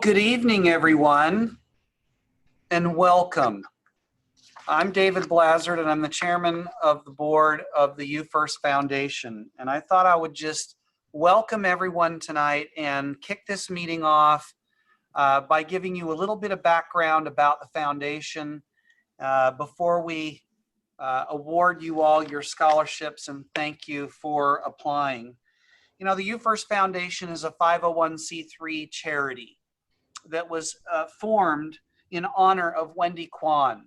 Good evening, everyone, and welcome. I'm David Blazard, and I'm the chairman of the board of the You First Foundation. And I thought I would just welcome everyone tonight and kick this meeting off by giving you a little bit of background about the foundation before we award you all your scholarships and thank you for applying. You know, the You First Foundation is a 501c3 charity that was formed in honor of Wendy Kwan.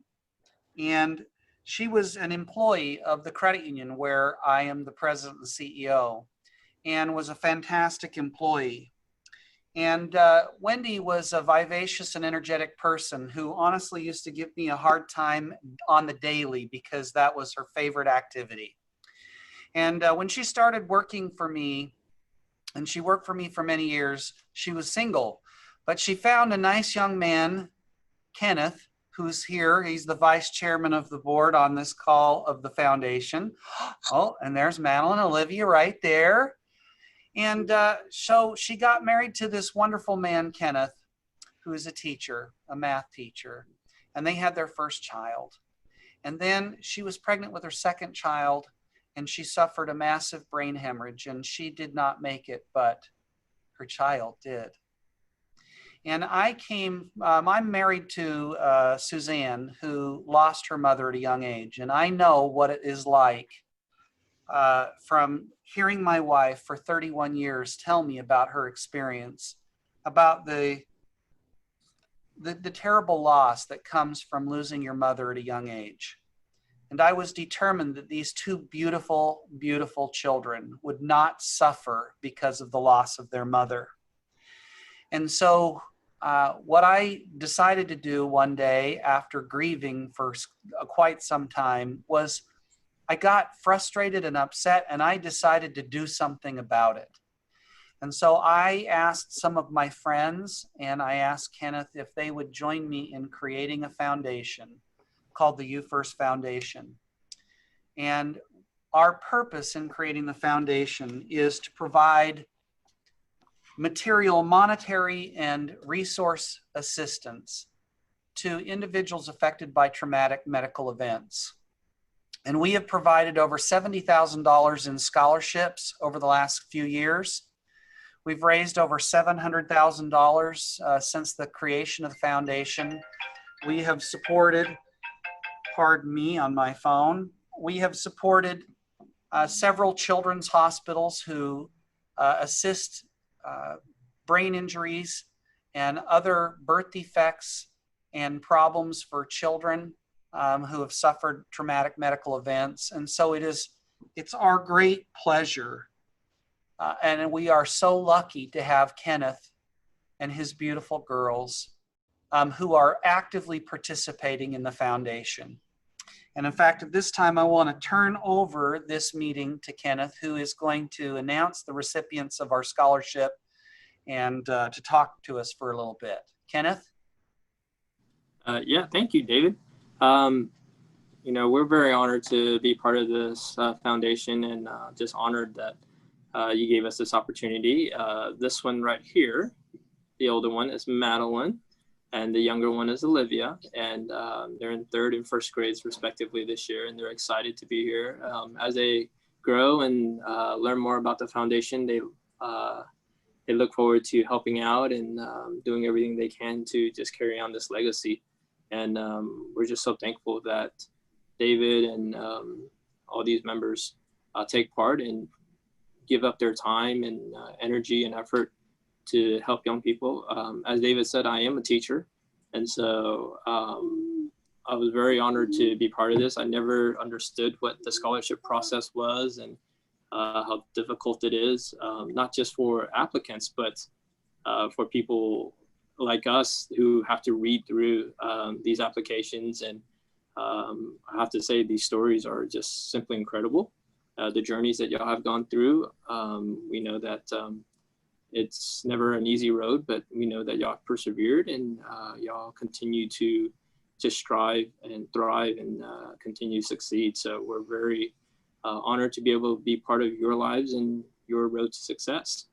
And she was an employee of the credit union where I am the president and CEO, and was a fantastic employee. And Wendy was a vivacious and energetic person who honestly used to give me a hard time on the daily because that was her favorite activity. And when she started working for me, and she worked for me for many years, she was single. But she found a nice young man, Kenneth, who's here. He's the vice chairman of the board on this call of the foundation. Oh, and there's Madeline Olivia right there. And so she got married to this wonderful man, Kenneth, who is a teacher, a math teacher. And they had their first child. And then she was pregnant with her second child, and she suffered a massive brain hemorrhage, and she did not make it, but her child did. And I'm married to Suzanne, who lost her mother at a young age. And I know what it is like from hearing my wife for 31 years tell me about her experience, about the terrible loss that comes from losing your mother at a young age. And I was determined that these two beautiful, beautiful children would not suffer because of the loss of their mother. And so what I decided to do one day after grieving for quite some time was I got frustrated and upset, and I decided to do something about it. And so I asked some of my friends, and I asked Kenneth if they would join me in creating a foundation called the You First Foundation. And our purpose in creating the foundation is to provide material, monetary, and resource assistance to individuals affected by traumatic medical events. And we have provided over $70,000 in scholarships over the last few years. We've raised over $700,000 since the creation of the foundation. We have supported, pardon me on my phone, we have supported several children's hospitals who assist brain injuries and other birth defects and problems for children who have suffered traumatic medical events. And so it's our great pleasure. And we are so lucky to have Kenneth and his beautiful girls who are actively participating in the foundation. And in fact, at this time, I want to turn over this meeting to Kenneth, who is going to announce the recipients of our scholarship and to talk to us for a little bit. Kenneth? Yeah, thank you, David. You know, we're very honored to be part of this foundation, and just honored that you gave us this opportunity. This one right here, the older one is Madeline, and the younger one is Olivia, and they're in 3rd and 1st grades respectively this year, and they're excited to be here. As they grow and learn more about the foundation, they look forward to helping out and doing everything they can to just carry on this legacy. And we're just so thankful that David and all these members take part and give up their time and energy and effort to help young people. As David said, I am a teacher. And so I was very honored to be part of this. I never understood what the scholarship process was and how difficult it is, not just for applicants, but for people like us who have to read through these applications. And I have to say, these stories are just simply incredible. The journeys that y'all have gone through, we know that it's never an easy road, but we know that y'all persevered, and y'all continue to strive and thrive and continue to succeed. So we're very honored to be able to be part of your lives and your road to success.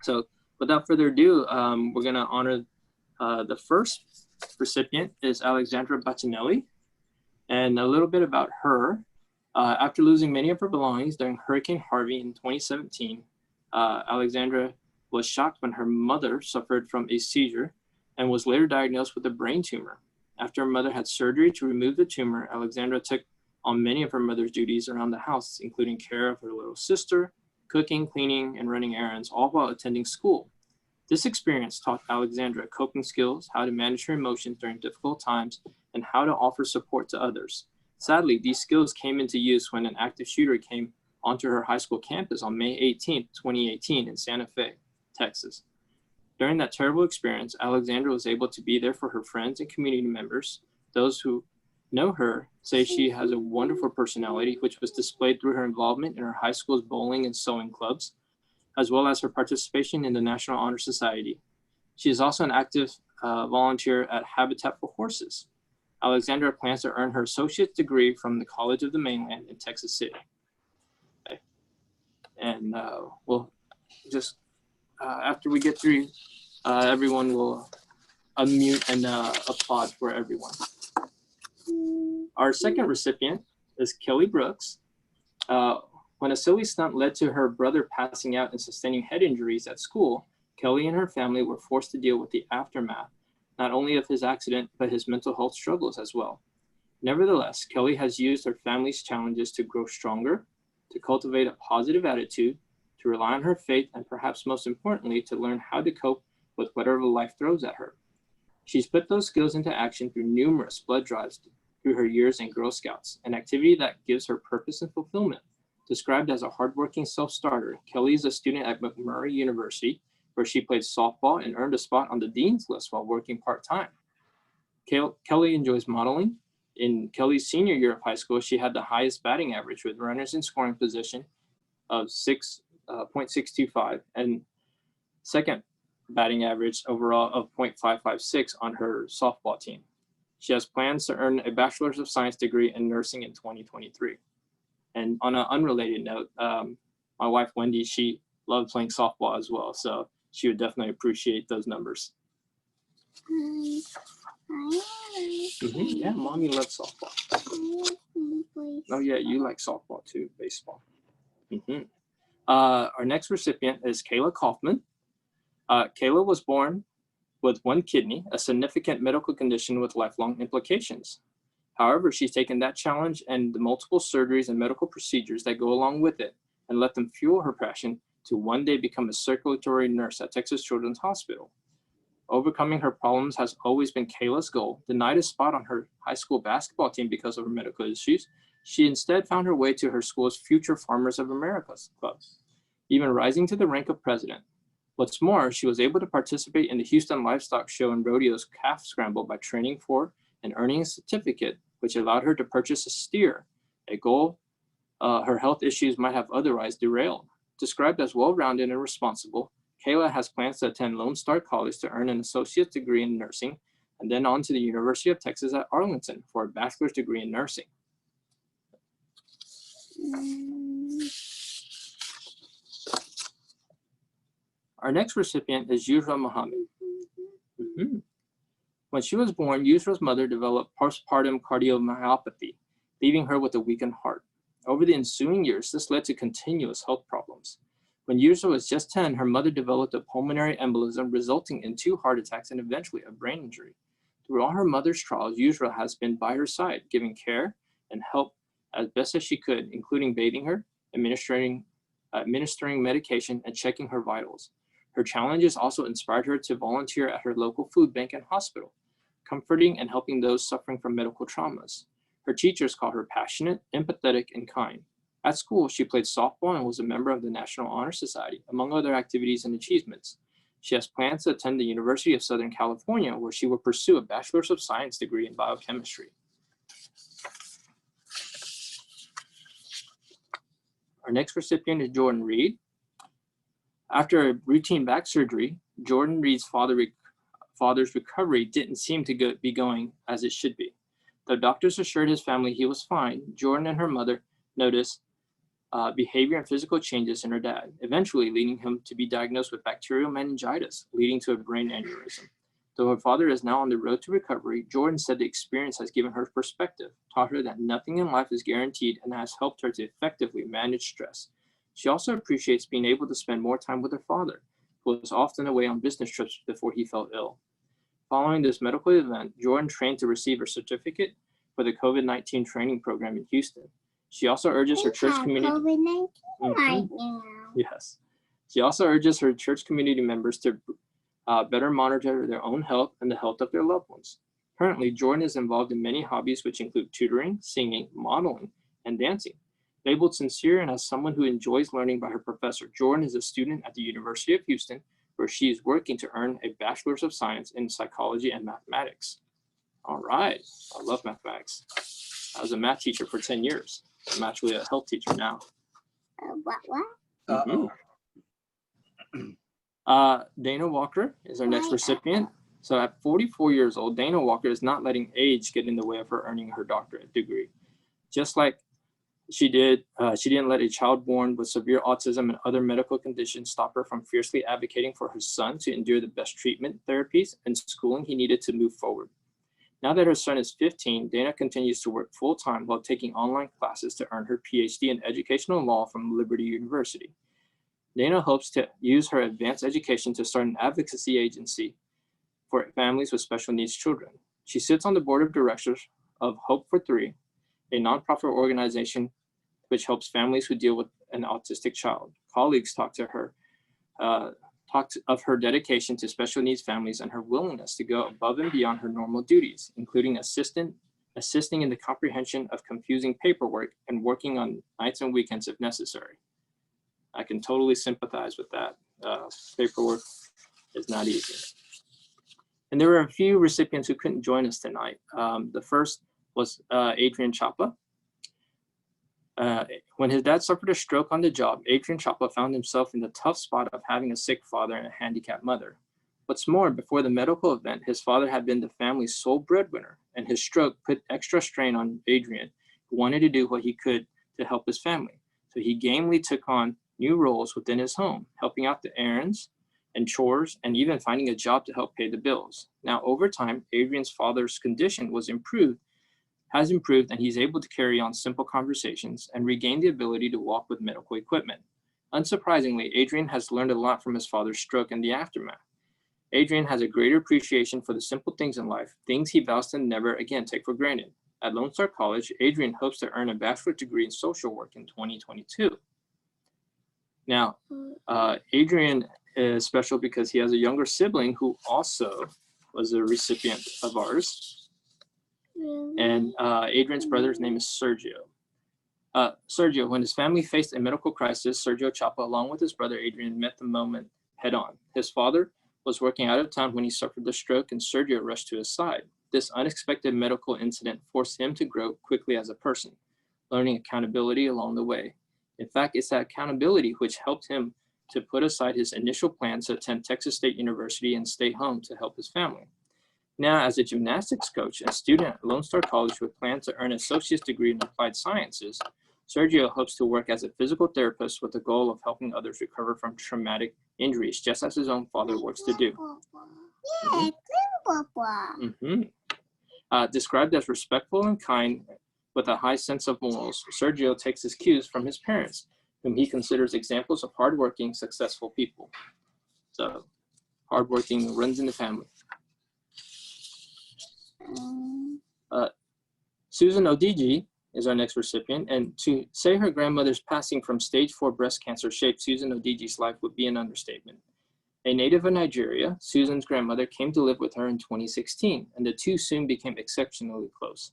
So without further ado, we're going to honor the first recipient is Alexandra Baccinelli. And a little bit about her. After losing many of her belongings during Hurricane Harvey in 2017, Alexandra was shocked when her mother suffered from a seizure and was later diagnosed with a brain tumor. After her mother had surgery to remove the tumor, Alexandra took on many of her mother's duties around the house, including care of her little sister, cooking, cleaning, and running errands, all while attending school. This experience taught Alexandra coping skills, how to manage her emotions during difficult times, and how to offer support to others. Sadly, these skills came into use when an active shooter came onto her high school campus on May 18, 2018 in Santa Fe, Texas. During that terrible experience, Alexandra was able to be there for her friends and community members. Those who know her say she has a wonderful personality, which was displayed through her involvement in her high school's bowling and sewing clubs, as well as her participation in the National Honor Society. She is also an active volunteer at Habitat for Horses. Alexandra plans to earn her associate's degree from the College of the Mainland in Texas City. Okay. And we'll just, after we get through, everyone will unmute and applaud for everyone. Our second recipient is Kelly Brooks. When a silly stunt led to her brother passing out and sustaining head injuries at school, Kelly and her family were forced to deal with the aftermath, not only of his accident, but his mental health struggles as well. Nevertheless, Kelly has used her family's challenges to grow stronger, to cultivate a positive attitude, to rely on her faith, and perhaps most importantly, to learn how to cope with whatever life throws at her. She's put those skills into action through numerous blood drives through her years in Girl Scouts, an activity that gives her purpose and fulfillment. Described as a hardworking self-starter, Kelly is a student at McMurray University, where she played softball and earned a spot on the dean's list while working part-time. Kelly enjoys modeling. In Kelly's senior year of high school, she had the highest batting average with runners in scoring position of 6.625 and second batting average overall of 0.556 on her softball team. She has plans to earn a Bachelor's of Science degree in nursing in 2023. And on an unrelated note, my wife, Wendy, she loved playing softball as well. So she would definitely appreciate those numbers. Yeah, mommy loves softball. Oh yeah, you like softball too, baseball. Our next recipient is Kayla Kaufman. Kayla was born with one kidney, a significant medical condition with lifelong implications. However, she's taken that challenge and the multiple surgeries and medical procedures that go along with it and let them fuel her passion to one day become a circulatory nurse at Texas Children's Hospital. Overcoming her problems has always been Kayla's goal. Denied a spot on her high school basketball team because of her medical issues, she instead found her way to her school's Future Farmers of America Club, even rising to the rank of president. What's more, she was able to participate in the Houston Livestock Show and Rodeo's calf scramble by training for and earning a certificate, which allowed her to purchase a steer, a goal her health issues might have otherwise derailed. Described as well-rounded and responsible, Kayla has plans to attend Lone Star College to earn an associate's degree in nursing, and then on to the University of Texas at Arlington for a bachelor's degree in nursing. Our next recipient is Yusra Muhammad. When she was born, Yusra's mother developed postpartum cardiomyopathy, leaving her with a weakened heart. Over the ensuing years, this led to continuous health problems. When Yusra was just 10, her mother developed a pulmonary embolism, resulting in 2 heart attacks and eventually a brain injury. Through all her mother's trials, Yusra has been by her side, giving care and help as best as she could, including bathing her, administering medication, and checking her vitals. Her challenges also inspired her to volunteer at her local food bank and hospital, comforting and helping those suffering from medical traumas. Her teachers called her passionate, empathetic, and kind. At school, she played softball and was a member of the National Honor Society, among other activities and achievements. She has plans to attend the University of Southern California, where she will pursue a Bachelor's of Science degree in biochemistry. Our next recipient is Jordan Reed. After a routine back surgery, Jordan Reed's father's recovery didn't seem to be going as it should be. Though doctors assured his family he was fine, Jordan and her mother noticed behavior and physical changes in her dad, eventually leading him to be diagnosed with bacterial meningitis, leading to a brain aneurysm. Though her father is now on the road to recovery, Jordan said the experience has given her perspective, taught her that nothing in life is guaranteed, and has helped her to effectively manage stress. She also appreciates being able to spend more time with her father, who was often away on business trips before he fell ill. Following this medical event, Jordan trained to receive her certificate for the COVID-19 training program in Houston. She also urges her church community. COVID-19 right now. Yes. She also urges her church community members to better monitor their own health and the health of their loved ones. Currently, Jordan is involved in many hobbies which include tutoring, singing, modeling, and dancing. Labeled sincere and as someone who enjoys learning by her professor, Jordan is a student at the University of Houston, where she is working to earn a Bachelor's of Science in Psychology and Mathematics. All right, I love mathematics. I was a math teacher for 10 years. I'm actually a health teacher now. What? Uh-oh. Dana Walker is our next recipient. So at 44 years old, Dana Walker is not letting age get in the way of her earning her doctorate degree. Just like she didn't let a child born with severe autism and other medical conditions stop her from fiercely advocating for her son to endure the best treatment, therapies, and schooling he needed to move forward. Now that her son is 15, Dana continues to work full-time while taking online classes to earn her PhD in educational law from Liberty University. Dana hopes to use her advanced education to start an advocacy agency for families with special needs children. She sits on the board of directors of Hope for Three, a nonprofit organization which helps families who deal with an autistic child. Colleagues talked of her dedication to special needs families and her willingness to go above and beyond her normal duties, including assisting in the comprehension of confusing paperwork and working on nights and weekends if necessary. I can totally sympathize with that. Paperwork is not easy. And there were a few recipients who couldn't join us tonight. The first was Adrian Chapa. When his dad suffered a stroke on the job, Adrian Chapa found himself in the tough spot of having a sick father and a handicapped mother. What's more, before the medical event, his father had been the family's sole breadwinner, and his stroke put extra strain on Adrian, who wanted to do what he could to help his family. So he gamely took on new roles within his home, helping out the errands and chores, and even finding a job to help pay the bills. Now, over time, Adrian's father's condition has improved, and he's able to carry on simple conversations and regain the ability to walk with medical equipment. Unsurprisingly, Adrian has learned a lot from his father's stroke and the aftermath. Adrian has a greater appreciation for the simple things in life, things he vows to never again take for granted. At Lone Star College, Adrian hopes to earn a bachelor's degree in social work in 2022. Now, Adrian is special because he has a younger sibling who also was a recipient of ours. And Adrian's brother's name is Sergio. Sergio, when his family faced a medical crisis, Sergio Chapa, along with his brother Adrian, met the moment head on. His father was working out of town when he suffered the stroke, and Sergio rushed to his side. This unexpected medical incident forced him to grow quickly as a person, learning accountability along the way. In fact, it's that accountability which helped him to put aside his initial plans to attend Texas State University and stay home to help his family. Now, as a gymnastics coach and student at Lone Star College with plans to earn an associate's degree in applied sciences, Sergio hopes to work as a physical therapist with the goal of helping others recover from traumatic injuries, just as his own father works to do. Described as respectful and kind with a high sense of morals, Sergio takes his cues from his parents, whom he considers examples of hardworking, successful people. So, hardworking runs in the family. Susan Odigi is our next recipient, and to say her grandmother's passing from stage 4 breast cancer shaped Susan Odigi's life would be an understatement. A native of Nigeria, Susan's grandmother came to live with her in 2016, and the two soon became exceptionally close.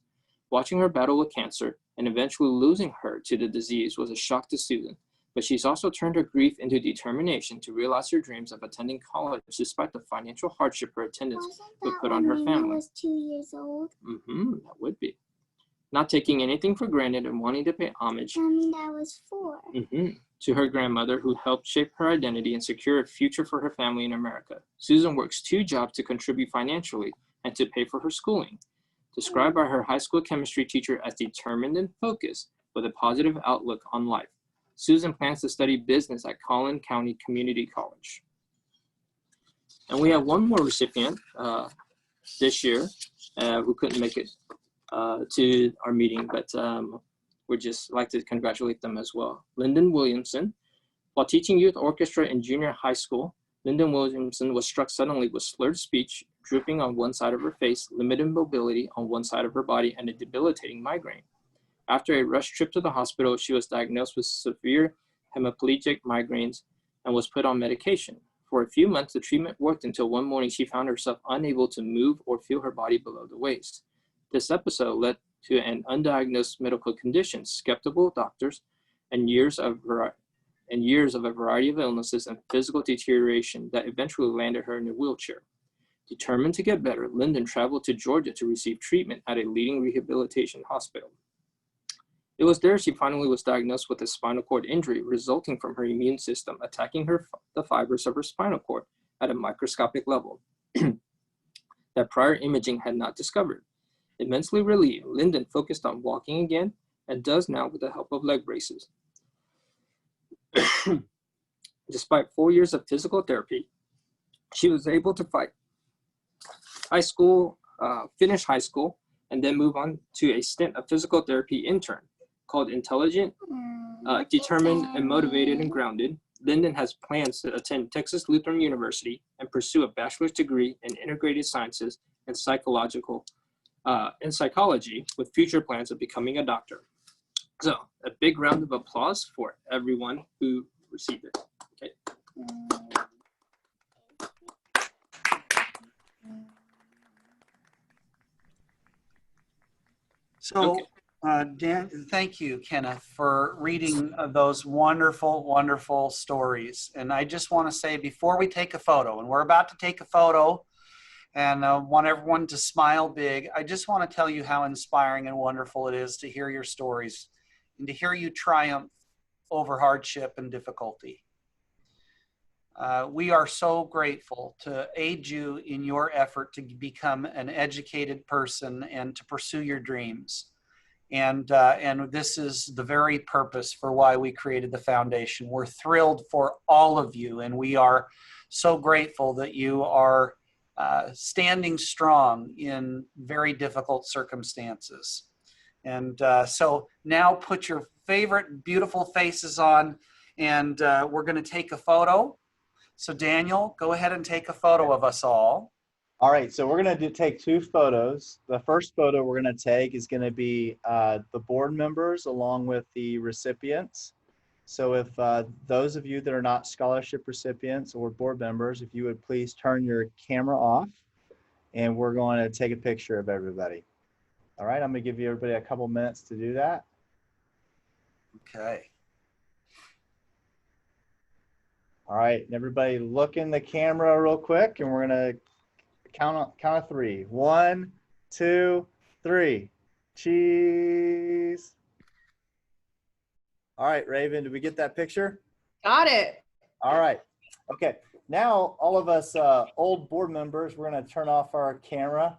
Watching her battle with cancer and eventually losing her to the disease was a shock to Susan, but she's also turned her grief into determination to realize her dreams of attending college despite the financial hardship her attendance would put on her family. I was 2 years old. That would be. Not taking anything for granted and wanting to pay homage. I mean, I was 4. To her grandmother, who helped shape her identity and secure a future for her family in America. Susan works 2 jobs to contribute financially and to pay for her schooling. Described by her high school chemistry teacher as determined and focused with a positive outlook on life. Susan plans to study business at Collin County Community College. And we have one more recipient this year who couldn't make it to our meeting, but we'd just like to congratulate them as well. Lyndon Williamson. While teaching youth orchestra in junior high school, Lyndon Williamson was struck suddenly with slurred speech, drooping on one side of her face, limited mobility on one side of her body, and a debilitating migraine. After a rush trip to the hospital, she was diagnosed with severe hemiplegic migraines and was put on medication. For a few months, the treatment worked until one morning she found herself unable to move or feel her body below the waist. This episode led to an undiagnosed medical condition, skeptical doctors, and years of a variety of illnesses and physical deterioration that eventually landed her in a wheelchair. Determined to get better, Lyndon traveled to Georgia to receive treatment at a leading rehabilitation hospital. It was there she finally was diagnosed with a spinal cord injury resulting from her immune system attacking the fibers of her spinal cord at a microscopic level that prior imaging had not discovered. Immensely relieved, Lyndon focused on walking again and does now with the help of leg braces. Despite 4 years of physical therapy, she was able to finish high school, and then move on to a stint of physical therapy intern. Called Intelligent, Determined, and Motivated and Grounded, Lyndon has plans to attend Texas Lutheran University and pursue a bachelor's degree in integrated sciences and psychology with future plans of becoming a doctor. So a big round of applause for everyone who received it. Okay. So, Okay. Dan, thank you, Kenneth, for reading those wonderful, wonderful stories. And I just want to say, before we take a photo, and we're about to take a photo, and I want everyone to smile big, I just want to tell you how inspiring and wonderful it is to hear your stories and to hear you triumph over hardship and difficulty. We are so grateful to aid you in your effort to become an educated person and to pursue your dreams. And this is the very purpose for why we created the foundation. We're thrilled for all of you, and we are so grateful that you are standing strong in very difficult circumstances. And so now put your favorite beautiful faces on, and we're going to take a photo. So Daniel, go ahead and take a photo of us all. All right, so we're going to take two photos. The first photo we're going to take is going to be the board members along with the recipients. So if those of you that are not scholarship recipients or board members, if you would please turn your camera off, and we're going to take a picture of everybody. All right, I'm going to give you everybody a couple minutes to do that. Okay. All right, and everybody look in the camera real quick, and we're going to count of three. 1, 2, 3. Cheese. All right, Raven, did we get that picture? Got it. All right. Okay. Now, all of us old board members, we're going to turn off our camera,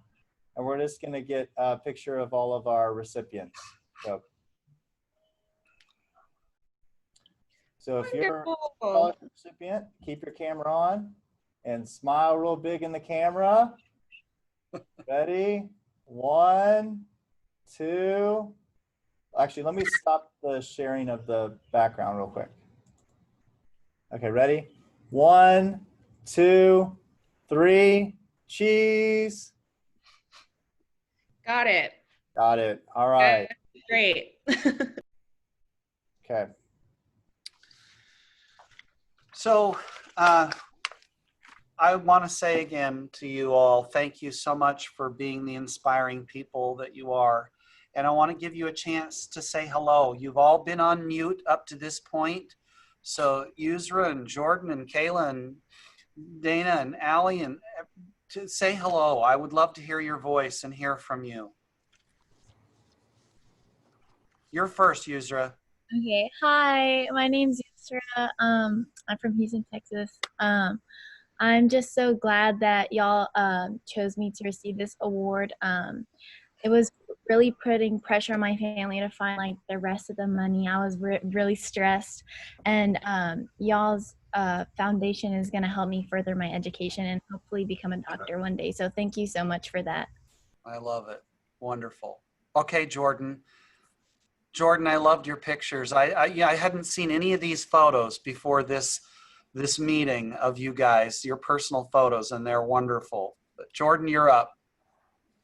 and we're just going to get a picture of all of our recipients. So if you're a scholarship recipient, keep your camera on and smile real big in the camera. Ready? 1, 2. Actually, let me stop the sharing of the background real quick. Okay, ready? 1, 2, 3. Cheese. Got it. Got it. All right. Great. Okay. So I want to say again to you all, thank you so much for being the inspiring people that you are. And I want to give you a chance to say hello. You've all been on mute up to this point. So Yusra and Jordan and Kayla and Dana and Allie, and to say hello. I would love to hear your voice and hear from you. You're first, Yusra. Okay, hi, my name's Yusra. I'm from Houston, Texas. I'm just so glad that y'all chose me to receive this award. It was really putting pressure on my family to find like the rest of the money. I was really stressed, and y'all's foundation is going to help me further my education and hopefully become a doctor one day. So thank you so much for that. I love it. Wonderful. Okay, Jordan. Jordan, I loved your pictures. Yeah, I hadn't seen any of these photos before this meeting of you guys, your personal photos, and they're wonderful. But Jordan, you're up.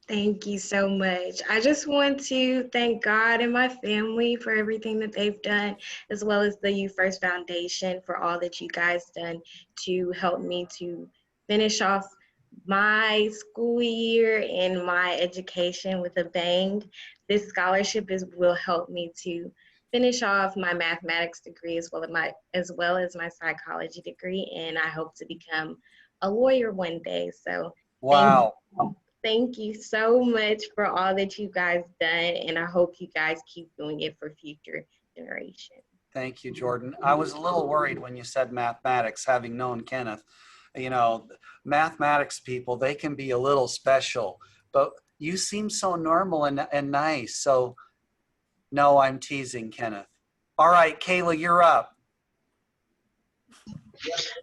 Thank you so much. I just want to thank God and my family for everything that they've done, as well as the You First Foundation for all that you guys done to help me to finish off my school year and my education with a bang. This scholarship will help me to finish off my mathematics degree as well as my psychology degree, and I hope to become a lawyer one day. So Wow. thank you so much for all that you guys done, and I hope you guys keep doing it for future generations. Thank you, Jordan. I was a little worried when you said mathematics, having known Kenneth. You know, mathematics people, they can be a little special, but you seem so normal and nice. So, no, I'm teasing, Kenneth. All right, Kayla, you're up.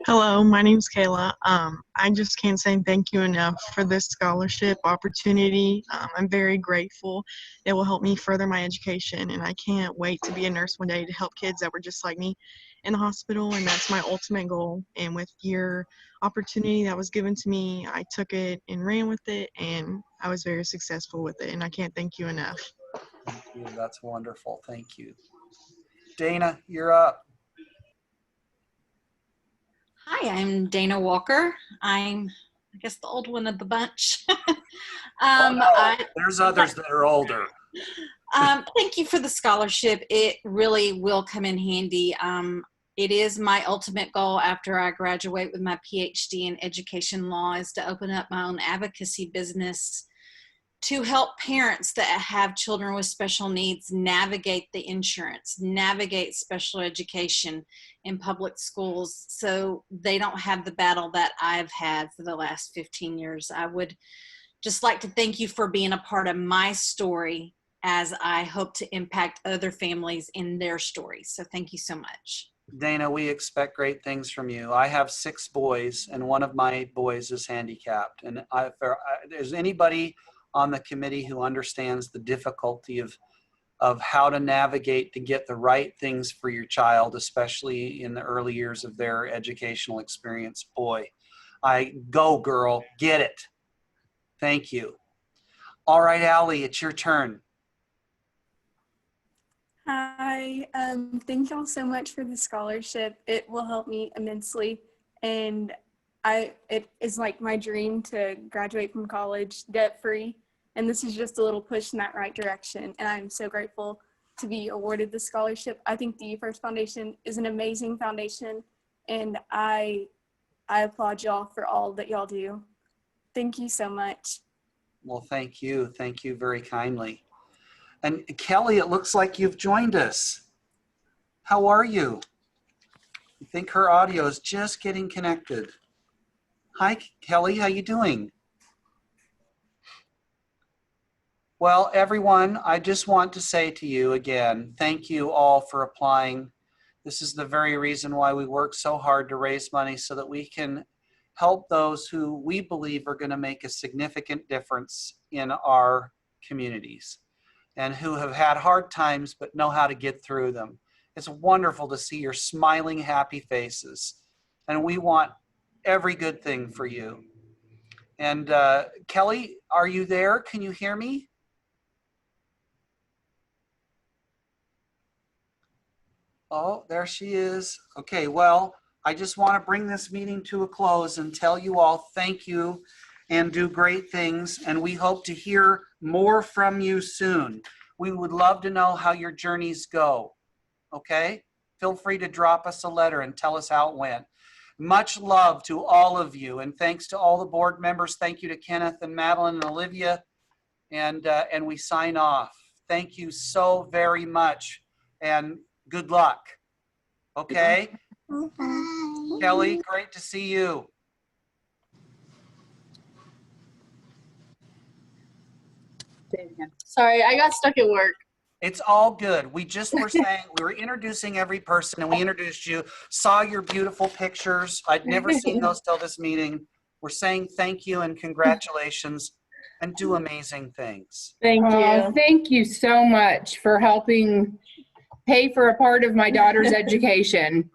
Hello, my name's Kayla. I just can't say thank you enough for this scholarship opportunity. I'm very grateful. It will help me further my education, and I can't wait to be a nurse one day to help kids that were just like me in the hospital, and that's my ultimate goal. And with your opportunity that was given to me, I took it and ran with it, and I was very successful with it, and I can't thank you enough. Thank you. That's wonderful. Thank you. Dana, you're up. Hi, I'm Dana Walker. I'm, I guess, the old one of the bunch. There's others that are older. Thank you for the scholarship. It really will come in handy. It is my ultimate goal after I graduate with my PhD in education law is to open up my own advocacy business to help parents that have children with special needs navigate the insurance, navigate special education in public schools so they don't have the battle that I've had for the last 15 years. I would just like to thank you for being a part of my story as I hope to impact other families in their stories. So thank you so much. Dana, we expect great things from you. I have 6 boys, and one of my boys is handicapped. And if there's anybody on the committee who understands the difficulty of how to navigate to get the right things for your child, especially in the early years of their educational experience, boy, go girl, get it. Thank you. All right, Allie, it's your turn. Hi, thank y'all so much for the scholarship. It will help me immensely, and it is like my dream to graduate from college debt-free, and this is just a little push in that right direction, and I'm so grateful to be awarded this scholarship. I think the First Foundation is an amazing foundation, and I applaud y'all for all that y'all do. Thank you so much. Well, thank you. Thank you very kindly. And Kelly, it looks like you've joined us. How are you? I think her audio is just getting connected. Hi, Kelly, how you doing? Well, everyone, I just want to say to you again, thank you all for applying. This is the very reason why we work so hard to raise money so that we can help those who we believe are going to make a significant difference in our communities and who have had hard times but know how to get through them. It's wonderful to see your smiling, happy faces, and we want every good thing for you. And Kelly, are you there? Can you hear me? Oh, there she is. Okay, well, I just want to bring this meeting to a close and tell you all thank you and do great things. And we hope to hear more from you soon. We would love to know how your journeys go. Okay? Feel free to drop us a letter and tell us how it went. Much love to all of you. And thanks to all the board members. Thank you to Kenneth and Madeline and Olivia. And we sign off. Thank you so very much. And good luck. Okay? Bye. Kelly, great to see you. Sorry, I got stuck at work. It's all good. We just were saying, we were introducing every person and we introduced you, saw your beautiful pictures. I'd never seen those till this meeting. We're saying thank you and congratulations and do amazing things. Thank you. Thank you so much for helping pay for a part of my daughter's education.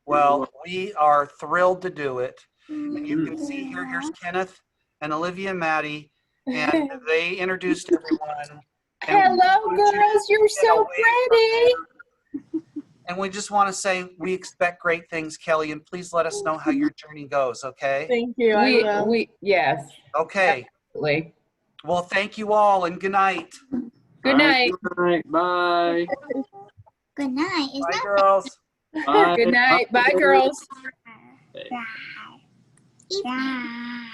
Well, we are thrilled to do it. And you can see here, here's Kenneth and Olivia and Maddie, and they introduced everyone. And Hello, girls. You're so pretty. And we just want to say we expect great things, Kelly, and please let us know how your journey goes, okay? Thank you. Yes. Okay. Absolutely. Well, thank you all and good night. Good night. Good night. Bye. Good night. It's Bye, not girls. Bye. Good night. Bye, girls. bye. Bye.